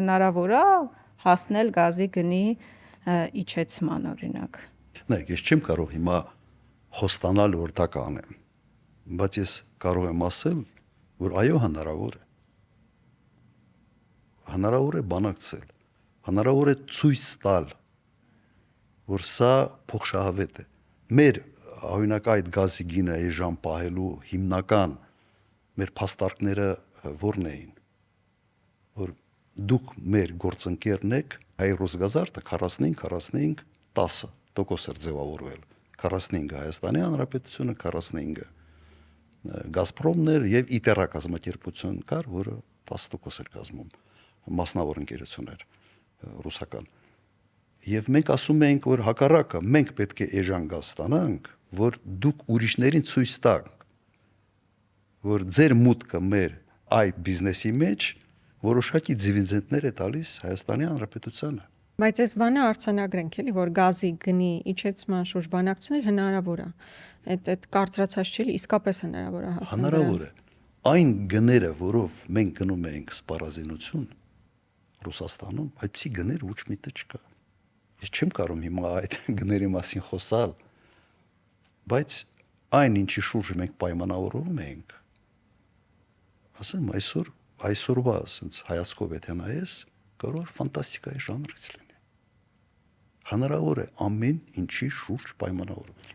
հնարավոր է հասնել գազի գնի իջեցման օրինակ։ Նայեք, ես չեմ կարող հիմա խոստանալ, որ դա կանեմ, բայց ես կարող եմ ասել, որ այո, հնարավոր է։ Հնարավոր է բանակցել, հնարավոր է ցույց տալ, որ սա փոխշահավետ է։ Մեր օրինակ այդ գազի գինը այժմ պահելու հիմնական մեր փաստարկները որն էին, որ դուք մեր գործընկերն եք, Հայ-Ռուսգազարդը 45-10% էր ձևավորվել, 45-ը Հայաստանի Հանրապետությունը, 45-ը Գազպրոմն էր եւ Իտերա կազմակերպություն կար, որը 10% էր կազմում, մասնավոր ընկերություն էր ռուսական։ Եվ մենք ասում ենք, որ հակառակը մենք պետք է էժան գազ ստանանք, որ դուք ուրիշներին ցույց տաք, որ ձեր մուտքը մեր այդ բիզնեսի մեջ որոշակի դիվիդենդներ է տալիս Հայաստանի Հանրապետությանը։ Բայց այս բանը արձանագրենք էլի, որ գազի գնի իջեցման շուրջ բանակցություններ հնարավոր է։ Այդ կարծրացած չէ, իսկապես հնարավոր է հասնել։ Հնարավոր է։ Այն գները, որով մենք գնում ենք սպառազինություն Ռուսաստանում, այդպիսի գներ ոչ միտը չկա։ Ես չեմ կարող հիմա այդ գների մասին խոսալ, բայց այն ինչի շուրջ մենք պայմանավորվում ենք, ասեմ այսօրվա ասենց հայացքով եթե նայես, կարող է ֆանտաստիկայի ժանրից լինի։ Հնարավոր է ամեն ինչի շուրջ պայմանավորվել։